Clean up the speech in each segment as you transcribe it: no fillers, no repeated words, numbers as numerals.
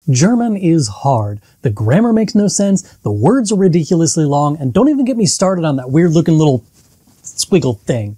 German is hard. The grammar makes no sense, the words are ridiculously long, and don't even get me started on that weird looking little squiggle thing.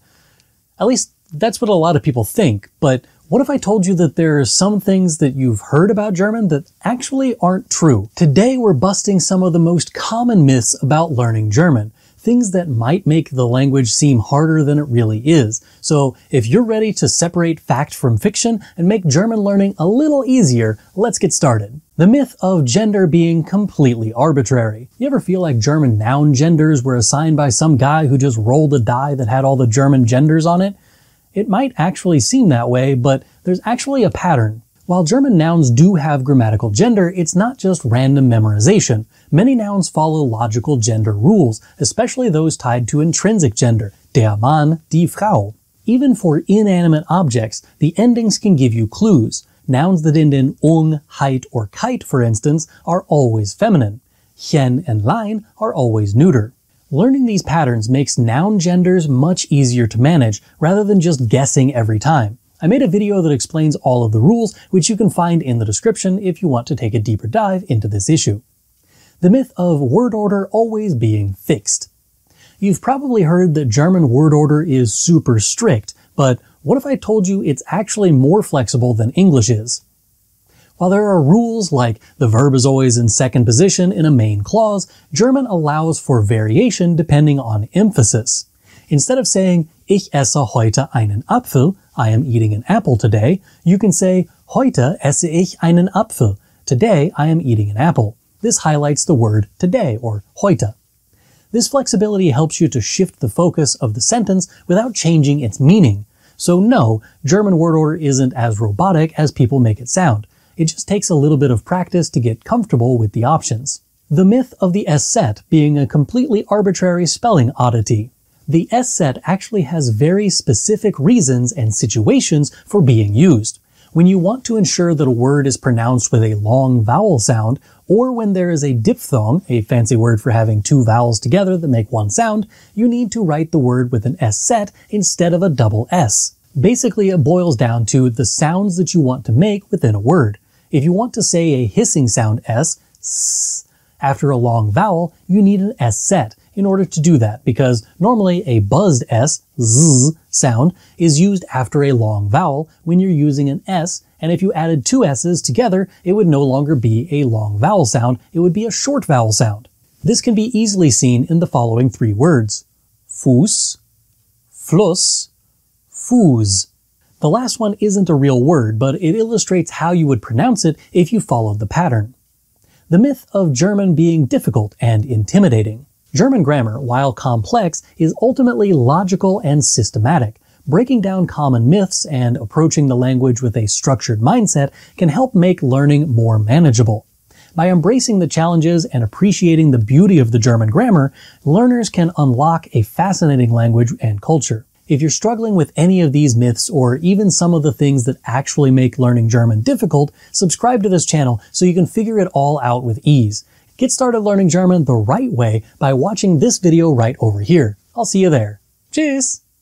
At least that's what a lot of people think, but what if I told you that there are some things that you've heard about German that actually aren't true? Today we're busting some of the most common myths about learning German. Things that might make the language seem harder than it really is. So if you're ready to separate fact from fiction and make German learning a little easier, let's get started. The myth of gender being completely arbitrary. You ever feel like German noun genders were assigned by some guy who just rolled a die that had all the German genders on it? It might actually seem that way, but there's actually a pattern. While German nouns do have grammatical gender, it's not just random memorization. Many nouns follow logical gender rules, especially those tied to intrinsic gender, der Mann, die Frau. Even for inanimate objects, the endings can give you clues. Nouns that end in ung, heit, or kite, for instance, are always feminine. Chen and lein are always neuter. Learning these patterns makes noun genders much easier to manage, rather than just guessing every time. I made a video that explains all of the rules, which you can find in the description if you want to take a deeper dive into this issue. The myth of word order always being fixed. You've probably heard that German word order is super strict, but what if I told you it's actually more flexible than English is? While there are rules like the verb is always in second position in a main clause, German allows for variation depending on emphasis. Instead of saying, ich esse heute einen Apfel, I am eating an apple today, you can say, heute esse ich einen Apfel, today I am eating an apple. This highlights the word today, or heute. This flexibility helps you to shift the focus of the sentence without changing its meaning. So no, German word order isn't as robotic as people make it sound. It just takes a little bit of practice to get comfortable with the options. The myth of the Eszett being a completely arbitrary spelling oddity. The Eszett actually has very specific reasons and situations for being used. When you want to ensure that a word is pronounced with a long vowel sound, or when there is a diphthong, a fancy word for having two vowels together that make one sound, you need to write the word with an Eszett instead of a double S. Basically, it boils down to the sounds that you want to make within a word. If you want to say a hissing sound S, after a long vowel, you need an Eszett in order to do that, because normally a buzzed S, z, sound is used after a long vowel when you're using an S, and if you added two S's together, it would no longer be a long vowel sound, it would be a short vowel sound. This can be easily seen in the following three words: Fuß, Fluss, Fuß. The last one isn't a real word, but it illustrates how you would pronounce it if you followed the pattern. The myth of German being difficult and intimidating. German grammar, while complex, is ultimately logical and systematic. Breaking down common myths and approaching the language with a structured mindset can help make learning more manageable. By embracing the challenges and appreciating the beauty of the German grammar, learners can unlock a fascinating language and culture. If you're struggling with any of these myths or even some of the things that actually make learning German difficult, subscribe to this channel so you can figure it all out with ease. Get started learning German the right way by watching this video right over here. I'll see you there. Tschüss!